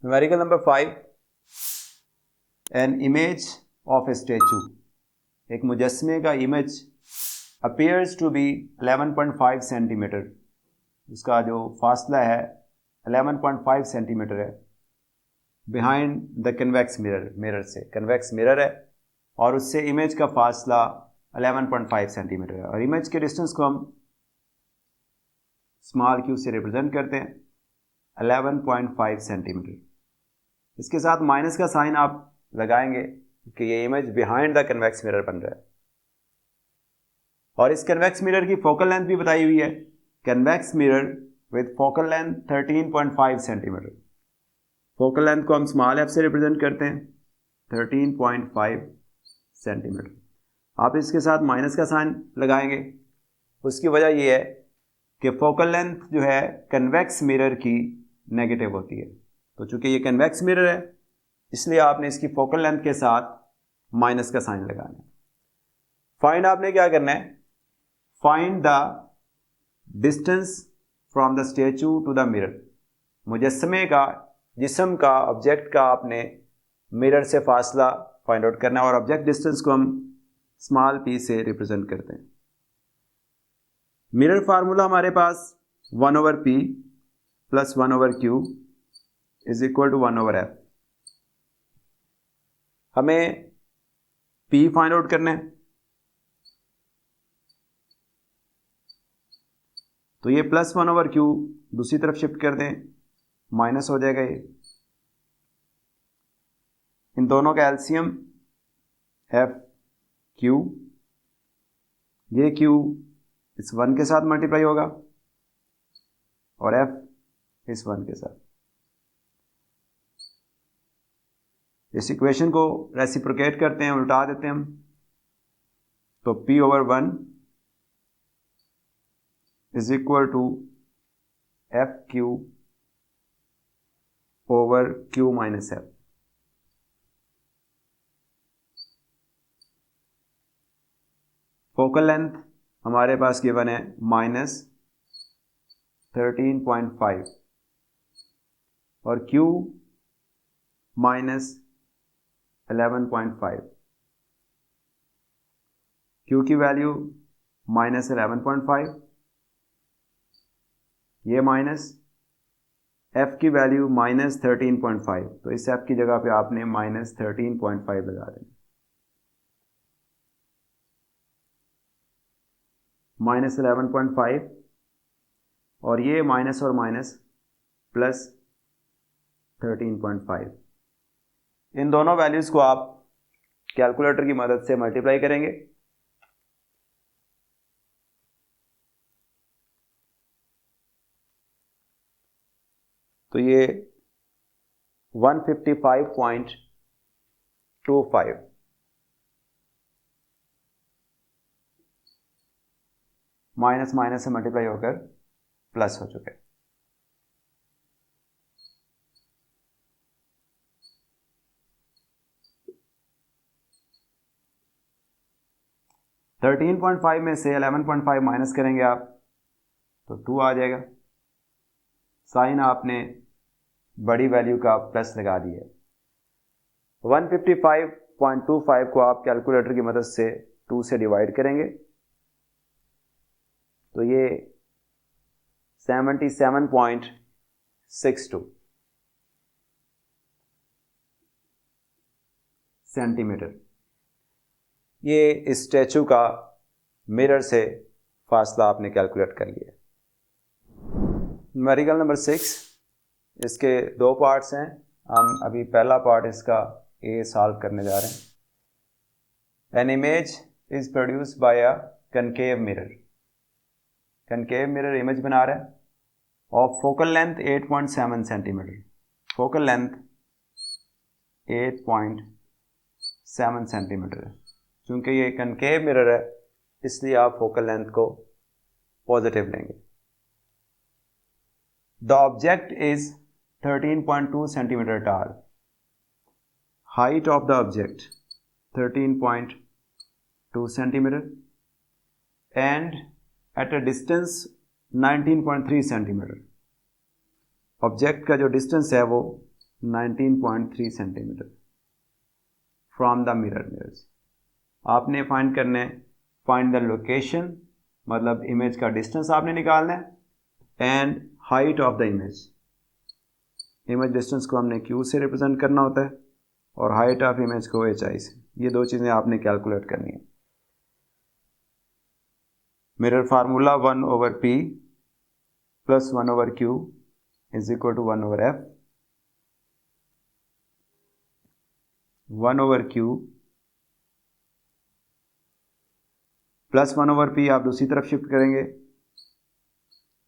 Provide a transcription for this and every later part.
Numerical number 5, an image of a statue, एक मुजस्मे का image appears to be 11.5 centimetre, उसका जो फासला है 11.5 सेंटीमीटर है, behind the convex mirror, mirror से कन्वेक्स मिरर है और उससे इमेज का फासला 11.5 सेंटीमीटर है, और इमेज के डिस्टेंस को हम स्मॉल क्यू से रिप्रेजेंट करते हैं 11.5 सेंटीमीटर। इसके साथ माइनस का साइन आप लगाएंगे कि ये image behind the convex mirror बन रहा है, और इस कन्वेक्स मिरर की फोकल लेंथ भी बताई हुई है, convex mirror with focal length 13.5 centimetre. Focal length को हम स्मॉल एफ से रिप्रेजेंट करते हैं 13.5 सेंटीमीटर। आप इसके साथ माइनस का साइन लगाएंगे, उसकी वजह यह है कि फोकल लेंथ जो है कन्वेक्स मिरर की नेगेटिव होती है, तो चूंकि ये कन्वेक्स मिरर है इसलिए आपने इसकी फोकल लेंथ के साथ माइनस का साइन लगाना है। फाइंड आपने क्या करना है, find the distance from the statue to the mirror, मुजस्मे का, जिस्म का, ऑब्जेक्ट का आपने मिरर से फासला फाइंड आउट करना है, और ऑब्जेक्ट डिस्टेंस को हम स्मॉल पी से रिप्रेजेंट करते हैं। मिरर फार्मूला हमारे पास 1/p plus 1/q is equal to 1/f। हमें p फाइंड आउट करना है, तो ये प्लस 1/q दूसरी तरफ शिफ्ट कर दें, माइनस हो जाएगा ये, इन दोनों का एलसीएम FQ, ये Q इस 1 के साथ मल्टीप्लाई होगा और F इस 1 के साथ। इस इक्वेशन को रेसिप्रोकेट करते हैं, उल्टा देते हैं हम, तो P/1 is equal to FQ/Q minus F। Focal length हमारे पास गिवन है -13.5 और Q -11.5, Q की वैल्यू -11.5, ये माइनस F की वैल्यू -13.5, तो इस F की जगह पे आपने -13.5 लगा देना, -11.5 और ये माइनस और माइनस प्लस 13.5। इन दोनों वैल्यूज को आप कैलकुलेटर की मदद से मल्टीप्लाई करेंगे, तो ये 155.25 माइनस माइनस से मल्टीप्लाई होकर प्लस हो चुके हैं। थर्टीन पॉइंट फाइव में से 11.5 माइनस करेंगे आप तो 2 आ जाएगा, साइन आपने बड़ी वैल्यू का प्लस लगा दिया। 155.25 को आप कैलकुलेटर की मदद से 2 से डिवाइड करेंगे तो ये 77.62 सेंटीमीटर, ये इस स्टैचू का मिरर से फासला आपने कैलकुलेट कर लिया। न्यूमेरिकल नंबर 6, इसके 2 पार्ट्स हैं, हम अभी पहला पार्ट इसका ए सॉल्व करने जा रहे हैं। An image is produced by a concave mirror, concave mirror image बना रहा है of focal length 8.7 centimetre, focal length 8.7 centimetre है। चूंकि ये कनकेव मिरर है इसलिए आप फोकल लेंथ को पॉजिटिव लेंगे। The object is 13.2 centimetre tall, height of the object 13.2 centimeter and at a distance 19.3 centimetre. Object का जो डिस्टेंस है वो 19.3 सेंटीमीटर फ्रॉम द मिरर्स। आपने फाइंड करना है, फाइंड द लोकेशन मतलब इमेज का डिस्टेंस आपने निकालना है, and height of the image. Image distance को हमने क्यू से रिप्रेजेंट करना होता है और हाइट ऑफ इमेज को HI से। ये दो चीज़ें आपने कैलकुलेट करनी है। Mirror formula 1/P + 1/Q is equal to 1/F। 1/Q + 1/P आप दूसरी तरफ शिफ्ट करेंगे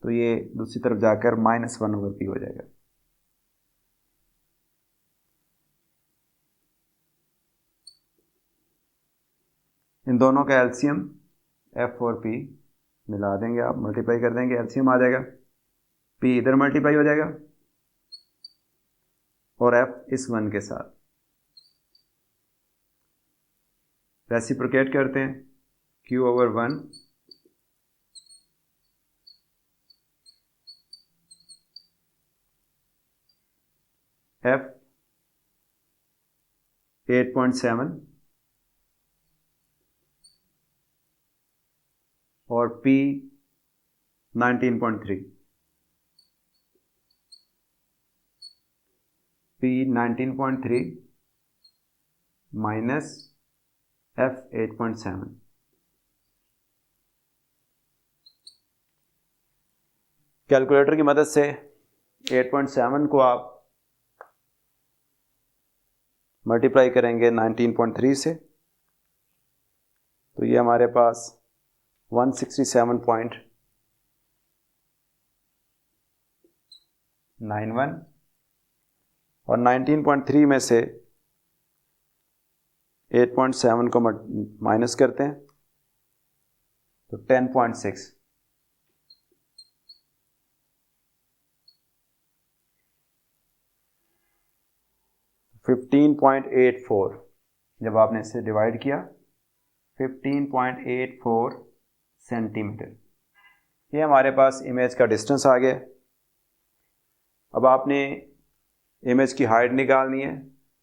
तो ये दूसरी तरफ जाकर -1/P हो जाएगा। इन दोनों का एलसीएम F और P मिला देंगे, आप मल्टीप्लाई कर देंगे, एलसीएम आ जाएगा। P इधर मल्टीप्लाई हो जाएगा और F इस 1 के साथ रेसिप्रोकेट करते हैं। Q/1 F 8.7 और P 19.3। P 19.3 minus F 8.7। Calculator की मदद से 8.7 को आप मल्टीप्लाई करेंगे 19.3 से तो ये हमारे पास 167.91 और 19.3 में से 8.7 को माइनस करते हैं तो 10.6। 15.84 जब आपने इसे डिवाइड किया 15.84 सेंटीमीटर, ये हमारे पास इमेज का डिस्टेंस आ गया। अब आपने इमेज की हाइट निकालनी है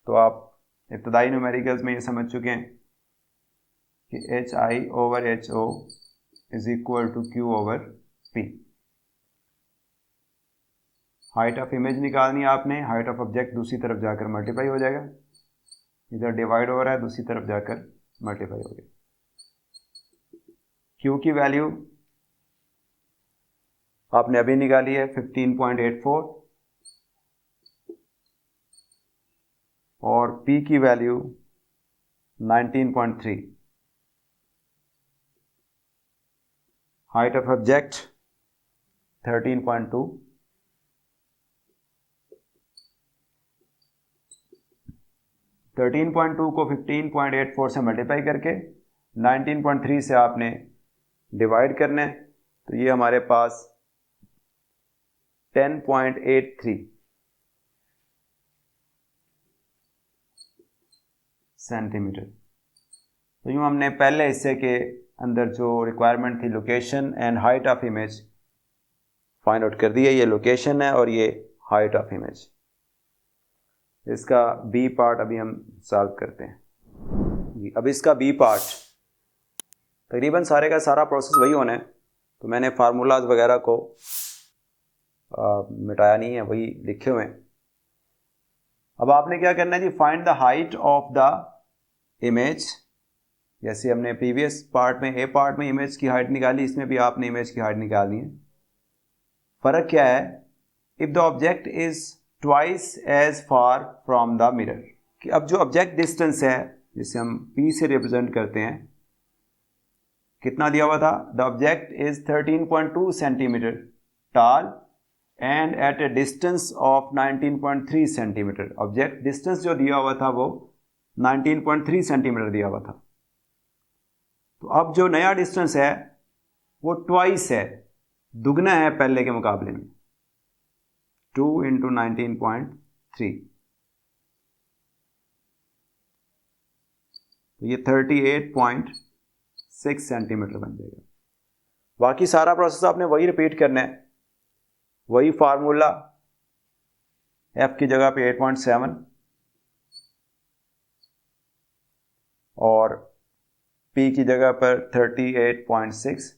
तो आप इब्तदाई न्यूमेरिकल्स में ये समझ चुके हैं कि HI/HO is equal to Q/P। Height of image निकालनी है आपने, हाइट ऑफ ऑब्जेक्ट दूसरी तरफ जाकर मल्टीप्लाई हो जाएगा, इधर डिवाइड हो रहा है दूसरी तरफ जाकर मल्टीप्लाई हो गया। Q की वैल्यू आपने अभी निकाली है 15.84 और P की वैल्यू 19.3। Height of object 13.2। 13.2 को 15.84 से मल्टीप्लाई करके 19.3 से आपने डिवाइड करना है तो ये हमारे पास 10.83 सेंटीमीटर। तो यूँ हमने पहले हिस्से के अंदर जो रिक्वायरमेंट थी location and height of image find out कर दी है। ये लोकेशन है और ये हाइट ऑफ इमेज। इसका बी पार्ट अभी हम सॉल्व करते हैं। अब इसका बी पार्ट तकरीबन सारे का सारा प्रोसेस वही होना है, तो मैंने फार्मूलाज वगैरह को मिटाया नहीं है, वही लिखे हुए हैं। अब आपने क्या करना है जी, find the height of the image. जैसे हमने प्रीवियस पार्ट में, ए पार्ट में इमेज की हाइट निकाली, इसमें भी आपने इमेज की हाइट निकालनी है। फ़र्क क्या है, if the object is twice as far from the mirror, कि अब जो ऑब्जेक्ट डिस्टेंस है जिसे हम P से रिप्रेजेंट करते हैं, कितना दिया हुआ था, the object is 13.2 centimetre tall and at a distance of 19.3 centimetre. Object distance जो दिया हुआ था वो 19.3 सेंटीमीटर दिया हुआ था। तो अब जो नया डिस्टेंस है वो ट्वाइस है, दुगना है पहले के मुकाबले में, 2 × 19.3, तो ये 38.6 सेंटीमीटर बन जाएगा। बाकी सारा प्रोसेस आपने वही रिपीट करना है, वही फार्मूला एफ की जगह पे 8.7 और पी की जगह पर 38.6,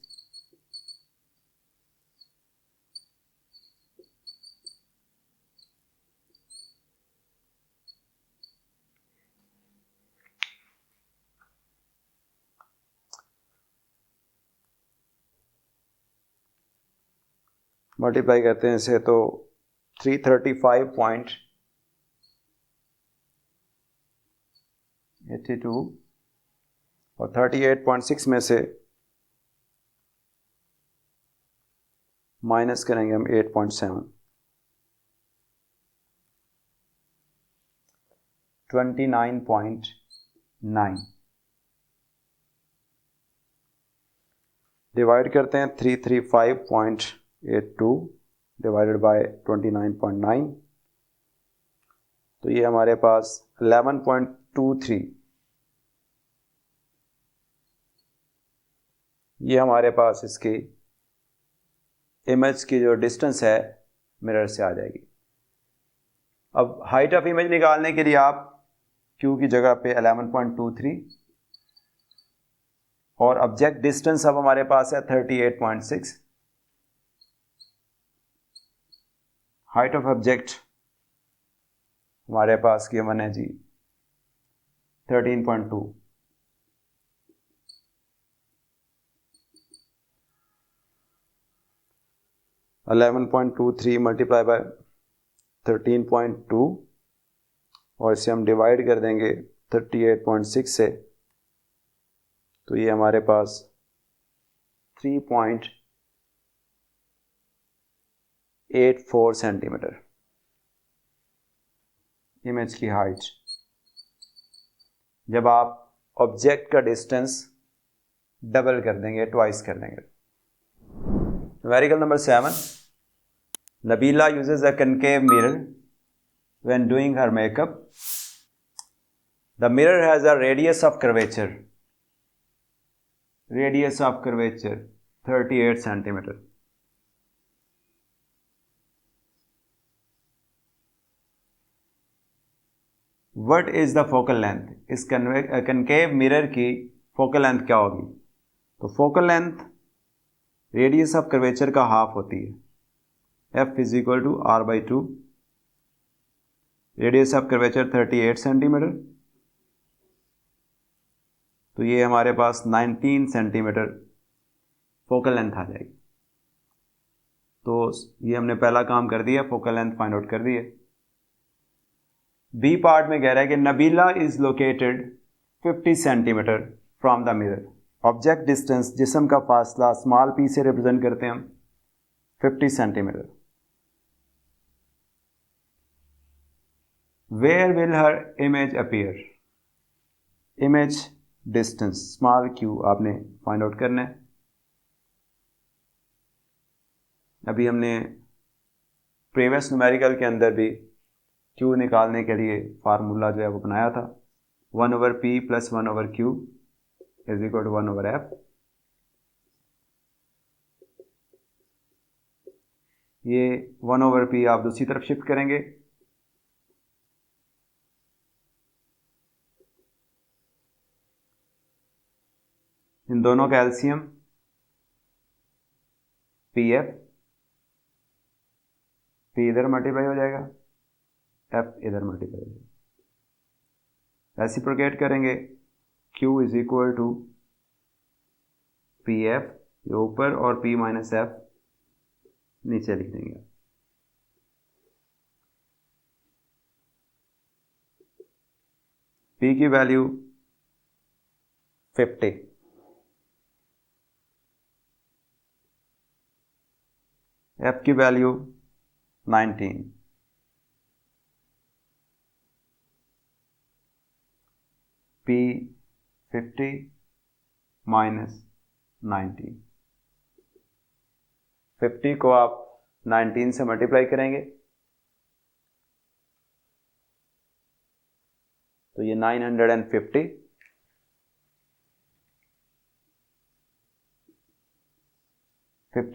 मल्टीप्लाई करते हैं इसे तो 335.82 और 38.6 में से माइनस करेंगे हम 8.7, 29.9 डिवाइड करते हैं 335.82 डिवाइडेड बाय 29.9, तो ये हमारे पास 11.23, ये हमारे पास इसकी इमेज की जो डिस्टेंस है मिरर से आ जाएगी। अब हाइट ऑफ इमेज निकालने के लिए आप Q की जगह पे 11.23 और ऑब्जेक्ट डिस्टेंस अब हमारे पास है 38.6, हाइट ऑफ ऑब्जेक्ट हमारे पास की वन है जी 13.2, मल्टीप्लाई बाय 13.2 और इसे हम डिवाइड कर देंगे 38.6 से, तो ये हमारे पास 3.84 सेंटीमीटर इमेज की हाइट, जब आप ऑब्जेक्ट का डिस्टेंस डबल कर देंगे, ट्वाइस कर देंगे। Numerical number 7, Nabila uses a concave mirror when doing her makeup. The mirror has a radius of curvature 38 centimeter. What is the focal length? इस concave mirror की focal length क्या होगी? तो focal length radius of curvature का half होती है, f is equal to r by 2, radius of curvature 38 centimetre, तो ये हमारे पास 19 सेंटीमीटर फोकल लेंथ आ जाएगी। तो ये हमने पहला काम कर दिया, फोकल लेंथ फाइंड आउट कर दी है। बी पार्ट में कह रहा है कि Nabila is located 50 centimetre from the mirror. Object distance, जिस्म का फासला स्मॉल पी से रिप्रेजेंट करते हैं हम 50 centimetre. Where will her image appear? Image distance small q आपने फाइंड आउट करना है। अभी हमने प्रीवियस न्यूमेरिकल के अंदर भी क्यू निकालने के लिए फार्मूला जो है वो बनाया था, 1/p + 1/q is equal to 1/f। ये 1/p आप दूसरी तरफ शिफ्ट करेंगे, इन दोनों का एलसीएम pf, p इधर मल्टीप्लाई हो जाएगा, f इधर मल्टीप्लाई हो जाएगा। रेसिप्रोकेट करेंगे, q is equal to pf ये ऊपर और p - f नीचे लिख देंगे। p की वैल्यू 50, f की वैल्यू 19, p 50 - 19, 50 को आप 19 से मल्टीप्लाई करेंगे तो ये 950,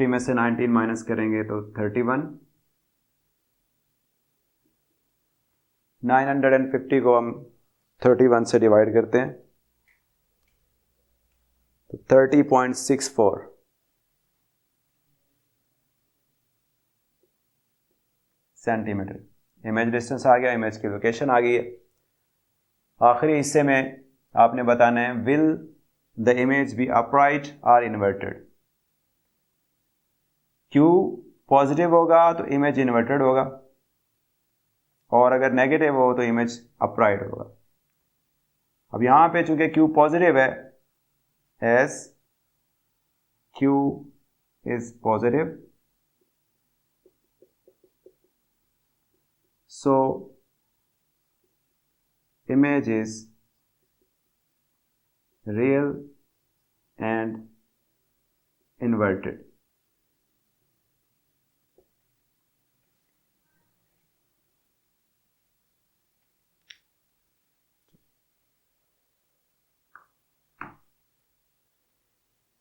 में से 19 माइनस करेंगे तो 31, 950 को हम 31 से डिवाइड करते हैं तो 30.64 सेंटीमीटर। इमेज डिस्टेंस आ गया, इमेज की लोकेशन आ गई है। आखिरी हिस्से में आपने बताना है will the image be upright or inverted. Q positive होगा तो इमेज इन्वर्टेड होगा, और अगर नेगेटिव हो तो इमेज अपराइट होगा। अब यहां पे चूंकि क्यू पॉजिटिव है, S Q is positive, so image is real and inverted।